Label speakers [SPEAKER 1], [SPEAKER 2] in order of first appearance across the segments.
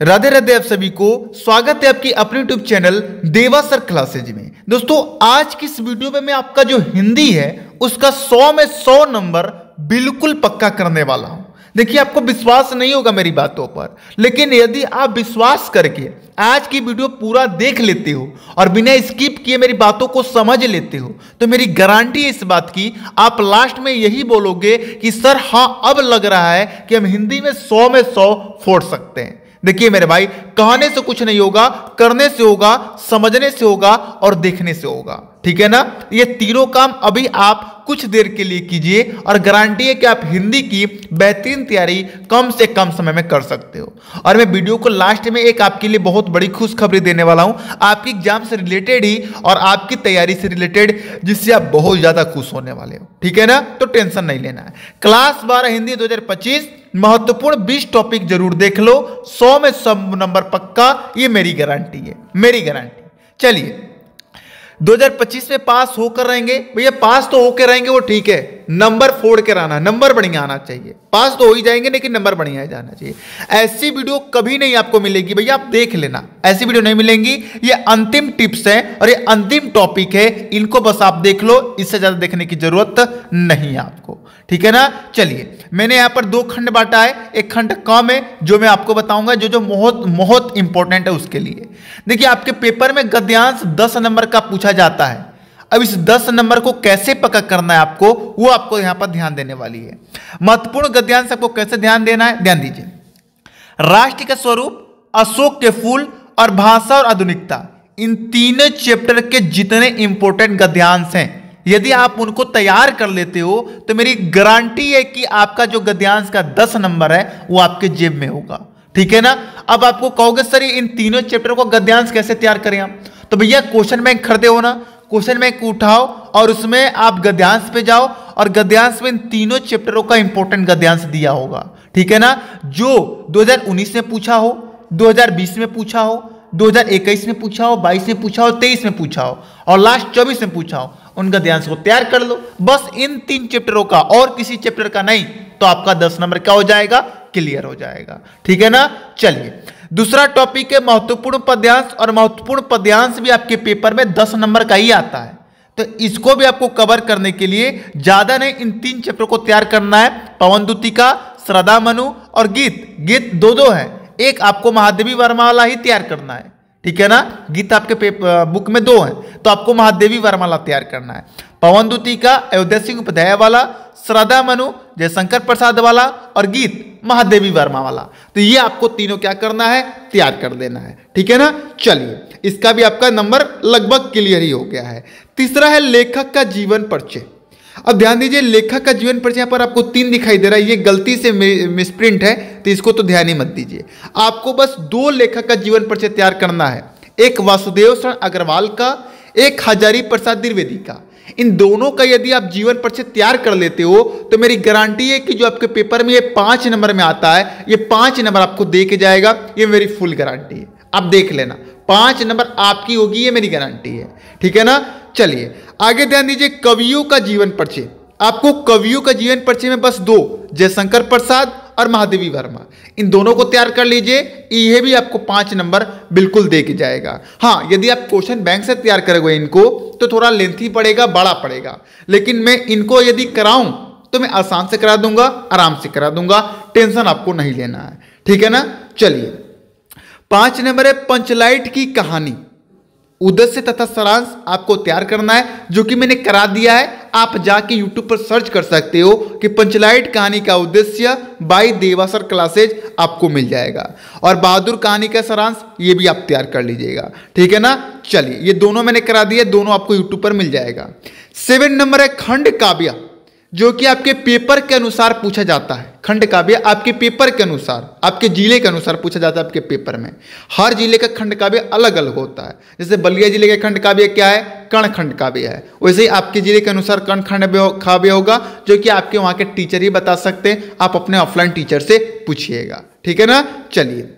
[SPEAKER 1] राधे राधे। आप सभी को स्वागत है आपकी अपने यूट्यूब चैनल देवा सर क्लासेज में। दोस्तों, आज की इस वीडियो में मैं आपका जो हिंदी है उसका 100 में 100 नंबर बिल्कुल पक्का करने वाला हूं। देखिए, आपको विश्वास नहीं होगा मेरी बातों पर, लेकिन यदि आप विश्वास करके आज की वीडियो पूरा देख लेते हो और बिना स्किप किए मेरी बातों को समझ लेते हो तो मेरी गारंटी है इस बात की, आप लास्ट में यही बोलोगे कि सर हाँ, अब लग रहा है कि हम हिंदी में 100 में 100 फोड़ सकते हैं। देखिए मेरे भाई, कहने से कुछ नहीं होगा, करने से होगा, समझने से होगा और देखने से होगा। ठीक है ना। ये तीनों काम अभी आप कुछ देर के लिए कीजिए और गारंटी है कि आप हिंदी की बेहतरीन तैयारी कम से कम समय में कर सकते हो। और मैं वीडियो को लास्ट में एक आपके लिए बहुत बड़ी खुशखबरी देने वाला हूं, आपकी एग्जाम से रिलेटेड ही और आपकी तैयारी से रिलेटेड, जिससे आप बहुत ज्यादा खुश होने वाले हो। ठीक है ना, तो टेंशन नहीं लेना है। क्लास 12 हिंदी 2025 महत्वपूर्ण 20 टॉपिक जरूर देख लो, 100 में 100 नंबर पक्का, ये मेरी गारंटी है, मेरी गारंटी। चलिए, 2025 में पास होकर रहेंगे भैया, पास तो होकर रहेंगे वो ठीक है, नंबर फोड़ के रहना, नंबर बढ़िया आना चाहिए। पास तो हो ही जाएंगे लेकिन नंबर बढ़िया जाना चाहिए। ऐसी वीडियो कभी नहीं आपको मिलेगी भैया, आप देख लेना, ऐसी वीडियो नहीं मिलेंगी। ये अंतिम टिप्स है और ये अंतिम टॉपिक है, इनको बस आप देख लो, इससे ज्यादा देखने की जरूरत नहीं है आपको। ठीक है ना। चलिए, मैंने यहां पर 2 खंड बांटा है, एक खंड कम है जो मैं आपको बताऊंगा, जो बहुत बहुत इंपॉर्टेंट है उसके लिए। देखिए, आपके पेपर में गद्यांश 10 नंबर का पूछा जाता है। अब इस 10 नंबर को कैसे पक्का करना है आपको, वो आपको यहां पर ध्यान देने वाली है। महत्वपूर्ण गद्यांश आपको कैसे ध्यान देना है, ध्यान दीजिए। राष्ट्र का स्वरूप, अशोक के फूल और भाषा और आधुनिकता, इन तीनों चैप्टर के जितने इंपॉर्टेंट गद्यांश हैं, यदि आप उनको तैयार कर लेते हो तो मेरी गारंटी है कि आपका जो गद्यांश का 10 नंबर है वो आपके जेब में होगा। ठीक है ना। अब आपको कहोगे सर इन तीनों चैप्टर को गद्यांश कैसे तैयार करें हम, तो भैया क्वेश्चन बैंक खरीदे हो ना, क्वेश्चन बैंक उठाओ और उसमें आप गद्यांश पे जाओ और गद्यांश में इन तीनों चैप्टरों का इंपॉर्टेंट गद्यांश दिया होगा। ठीक है ना। जो 2019 में पूछा हो, 2020 में पूछा हो, 2021 में पूछा हो, 22 में पूछा हो, 23 में पूछा हो और लास्ट 24 में पूछा हो, उन गद्यांश को तैयार कर लो। बस इन 3 चैप्टरों का, और किसी चैप्टर का नहीं, तो आपका 10 नंबर क्या हो जाएगा, क्लियर हो जाएगा। ठीक है ना। चलिए, दूसरा टॉपिक है महत्वपूर्ण पद्यांश, और महत्वपूर्ण पद्यांश भी आपके पेपर में 10 नंबर का ही आता है। तो इसको भी आपको कवर करने के लिए ज्यादा नहीं, इन 3 चैप्टर को तैयार करना है। पवनदूतिका, श्रद्धा मनु और गीत, गीत 2-2 है, एक आपको महादेवी वर्मा वाला ही तैयार करना है। ठीक है ना। गीत आपके बुक में 2 है, तो आपको महादेवी वर्मा वाला तैयार करना है। पवनदूतिका अयोध्या सिंह उपाध्याय वाला, श्रद्धा मनु जयशंकर प्रसाद वाला और गीत महादेवी वर्मा वाला। तो ये आपको तीनों क्या करना है, तैयार कर देना है। ठीक है ना। चलिए, इसका भी आपका नंबर लगभग क्लियर ही हो गया है। तीसरा है लेखक का जीवन परिचय। अब ध्यान दीजिए, लेखक का जीवन परिचय यहाँ पर आपको 3 दिखाई दे रहा है, ये गलती से मिसप्रिंट है, तो इसको तो ध्यान ही मत दीजिए। आपको बस 2 लेखक का जीवन परिचय तैयार करना है, एक वासुदेव शरण अग्रवाल का, एक हजारी प्रसाद द्विवेदी का। इन दोनों का यदि आप जीवन परिचय तैयार कर लेते हो तो मेरी गारंटी है कि जो आपके पेपर में ये 5 नंबर में आता है, ये 5 नंबर आपको दे के जाएगा। ये मेरी फुल गारंटी है, आप देख लेना, 5 नंबर आपकी होगी, ये मेरी गारंटी है। ठीक है ना। चलिए आगे ध्यान दीजिए, कवियों का जीवन परिचय। आपको कवियों का जीवन परिचय में बस 2, जयशंकर प्रसाद और महादेवी वर्मा, इन दोनों को तैयार कर लीजिए, ये भी आपको 5 नंबर बिल्कुल दे के जाएगा। हाँ, यदि आप क्वेश्चन बैंक से तैयार करोगे इनको तो थोड़ा लेंथी पड़ेगा, बड़ा पड़ेगा, लेकिन मैं इनको यदि कराऊं तो मैं आसान से करा दूंगा, आराम से करा दूंगा, टेंशन आपको नहीं लेना है। ठीक है ना। चलिए, 5 नंबर है पंचलाइट की कहानी, उद्देश्य तथा सारांश आपको तैयार करना है, जो कि मैंने करा दिया है। आप जाके YouTube पर सर्च कर सकते हो कि पंचलाइट कहानी का उद्देश्य बाय देवासर क्लासेज, आपको मिल जाएगा। और बहादुर कहानी का सारांश, ये भी आप तैयार कर लीजिएगा। ठीक है ना। चलिए, ये दोनों मैंने करा दिए, दोनों आपको YouTube पर मिल जाएगा। 7 नंबर है खंड काव्य, जो कि आपके पेपर के अनुसार पूछा जाता है। खंड काव्य आपके पेपर के अनुसार, आपके जिले के अनुसार पूछा जाता है। आपके पेपर में हर जिले का खंड काव्य अलग अलग होता है। जैसे बलिया जिले का खंड काव्य क्या है, कर्ण खंड काव्य है, वैसे ही आपके जिले के अनुसार कर्ण खंड काव्य होगा, जो कि आपके वहाँ के टीचर ही बता सकते हैं। आप अपने ऑफलाइन टीचर से पूछिएगा। ठीक है ना। चलिए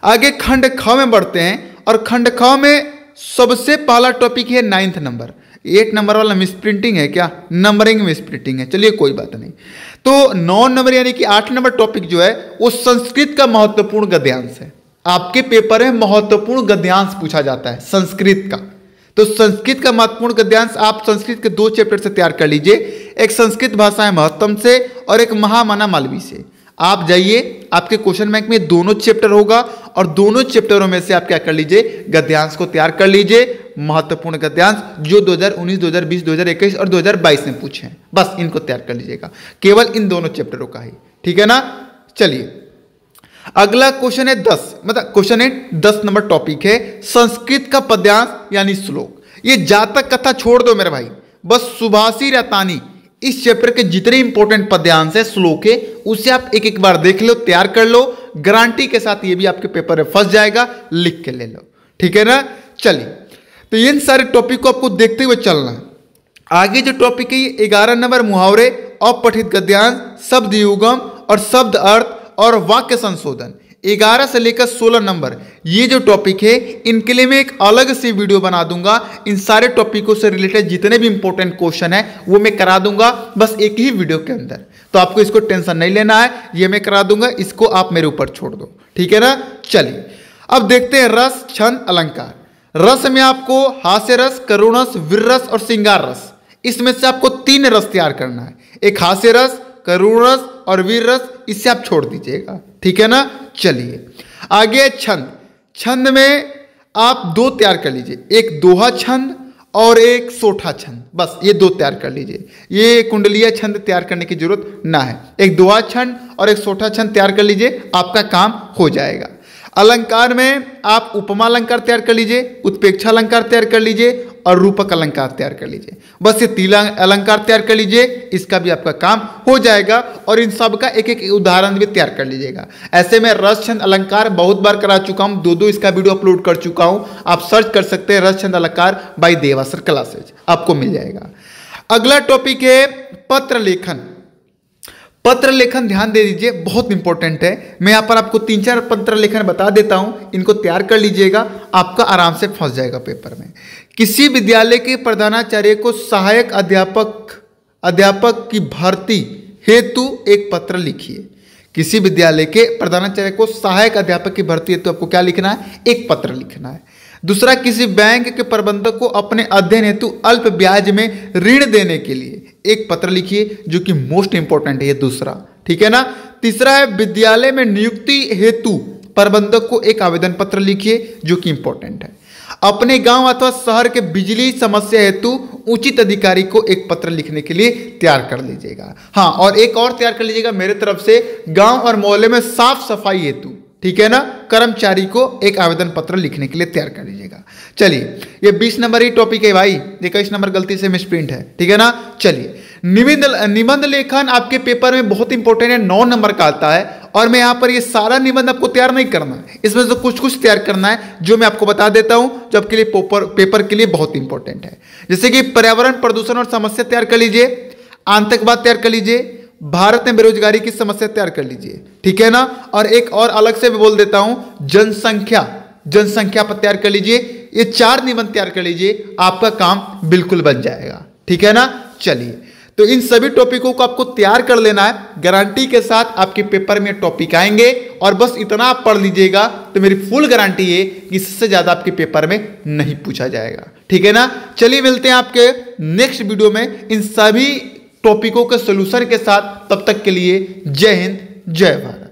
[SPEAKER 1] आगे खंड ख में बढ़ते हैं, और खंड ख में सबसे पहला टॉपिक है 9th नंबर। 8 नंबर वाला मिसप्रिंटिंग है क्या, नंबरिंग मिसप्रिंटिंग है, चलिए कोई बात नहीं। तो 9 नंबर यानी कि 8 नंबर टॉपिक जो है वो संस्कृत का महत्वपूर्ण गद्यांश है। आपके पेपर में महत्वपूर्ण गद्यांश पूछा जाता है संस्कृत का। तो संस्कृत का महत्वपूर्ण गद्यांश आप संस्कृत के 2 चैप्टर से तैयार कर लीजिए, एक संस्कृत भाषा है महत्तम से और एक महामना मालवी से। आप जाइए, आपके क्वेश्चन बैंक में दोनों चैप्टर होगा और दोनों चैप्टरों में से आप क्या कर लीजिए, गद्यांश को तैयार कर लीजिए, महत्वपूर्ण गद्यांश जो 2019, 2020, 2021 और 2022 में पूछे हैं, बस इनको तैयार कर लीजिएगा, केवल इन दोनों चैप्टरों का ही, ठीक है ना। चलिए अगला क्वेश्चन है 10, मतलब क्वेश्चन है 10 नंबर टॉपिक है संस्कृत का पद्यांश यानी श्लोक। ये जातक कथा छोड़ दो मेरे भाई, बस सुभाषी रतानी इस चैप्टर के जितने इंपॉर्टेंट पद्यांश है, श्लोक है, उसे आप एक एक बार देख लो, तैयार कर लो, गारंटी के साथ ये भी आपके पेपर में फंस जाएगा, लिख के ले लो, ठीक है ना। चलिए तो इन सारे टॉपिक को आपको देखते हुए चलना है। आगे जो टॉपिक है ये 11 नंबर मुहावरे, अपठित गद्यांश, शब्द युगम और शब्द अर्थ और वाक्य संशोधन। 11 से लेकर 16 नंबर ये जो टॉपिक है, इनके लिए मैं एक अलग से वीडियो बना दूंगा। इन सारे टॉपिकों से रिलेटेड जितने भी इंपॉर्टेंट क्वेश्चन है वो मैं करा दूंगा, बस एक ही वीडियो के अंदर। तो आपको इसको टेंशन नहीं लेना है, ये मैं करा दूंगा, इसको आप मेरे ऊपर छोड़ दो, ठीक है ना। चलिए अब देखते हैं रस, छंद, अलंकार। रस में आपको हास्य रस, करुण रस, वीर रस और श्रृंगार रस, इसमें से आपको 3 रस तैयार करना है। एक हास्य रस, करुण रस और वीर रस, इससे आप छोड़ दीजिएगा, ठीक है ना। चलिए आगे छंद। छंद में आप 2 तैयार कर लीजिए, एक दोहा छंद और एक सोठा छंद, बस ये 2 तैयार कर लीजिए। ये कुंडलीय छंद तैयार करने की जरूरत ना है, एक दोहा छंद और एक सोठा छंद तैयार कर लीजिए, आपका काम हो जाएगा। अलंकार में आप उपमा अलंकार तैयार कर लीजिए, उत्प्रेक्षा अलंकार तैयार कर लीजिए और रूपक अलंकार तैयार कर लीजिए, बस ये 3 अलंकार तैयार कर लीजिए, इसका भी आपका काम हो जाएगा। और इन सब का एक एक उदाहरण भी तैयार कर लीजिएगा। ऐसे में रस, छंद, अलंकार बहुत बार करा चुका हूं, 2 इसका वीडियो अपलोड कर चुका हूं, आप सर्च कर सकते हैं रस, छंद, अलंकार बाय देवासर क्लासेज, आपको मिल जाएगा। अगला टॉपिक है पत्र लेखन। पत्र लेखन ध्यान दे दीजिए, बहुत इंपॉर्टेंट है। मैं यहाँ पर आपको 3-4 पत्र लेखन बता देता हूँ, इनको तैयार कर लीजिएगा, आपका आराम से फंस जाएगा पेपर में। किसी विद्यालय के प्रधानाचार्य को सहायक अध्यापक की भर्ती हेतु एक पत्र लिखिए। किसी विद्यालय के प्रधानाचार्य को सहायक अध्यापक की भर्ती हेतु आपको क्या लिखना है, एक पत्र लिखना है। दूसरा, किसी बैंक के प्रबंधक को अपने अध्ययन हेतु अल्प ब्याज में ऋण देने के लिए एक पत्र लिखिए, जो कि मोस्ट इंपॉर्टेंट है ये दूसरा, ठीक है ना। तीसरा है विद्यालय में नियुक्ति हेतु प्रबंधक को एक आवेदन पत्र लिखिए, जो कि इंपॉर्टेंट है। अपने गांव अथवा शहर के बिजली समस्या हेतु उचित अधिकारी को एक पत्र लिखने के लिए तैयार कर लीजिएगा। हाँ, और एक और तैयार कर लीजिएगा मेरे तरफ से, गांव और मोहल्ले में साफ सफाई हेतु, ठीक है ना, कर्मचारी को एक आवेदन पत्र लिखने के लिए तैयार कर लीजिएगा। चलिए ये 20 नंबर ही टॉपिक है भाई, 21 नंबर गलती से मिसप्रिंट है, ठीक है ना। चलिए निबंध लेखन आपके पेपर में बहुत इंपॉर्टेंट है, 9 नंबर का आता है। और मैं यहाँ पर ये सारा निबंध आपको तैयार नहीं करना है, इसमें से कुछ तैयार करना है, जो मैं आपको बता देता हूँ, जो आपके लिए पेपर के लिए बहुत इंपॉर्टेंट है। जैसे कि पर्यावरण प्रदूषण और समस्या तैयार कर लीजिए, आतंकवाद तैयार कर लीजिए, भारत में बेरोजगारी की समस्या तैयार कर लीजिए, ठीक है ना। और एक और अलग से भी बोल देता हूं, जनसंख्या पर तैयार कर लीजिए। ये 4 निबंध तैयार कर लीजिए, आपका काम बिल्कुल बन जाएगा, ठीक है ना। चलिए तो इन सभी टॉपिकों को आपको तैयार कर लेना है, गारंटी के साथ आपके पेपर में टॉपिक आएंगे। और बस इतना आप पढ़ लीजिएगा तो मेरी फुल गारंटी है कि इससे ज्यादा आपके पेपर में नहीं पूछा जाएगा, ठीक है ना। चलिए मिलते हैं आपके नेक्स्ट वीडियो में इन सभी टॉपिकों के सोल्यूशन के साथ, तब तक के लिए जय हिंद, जय भारत।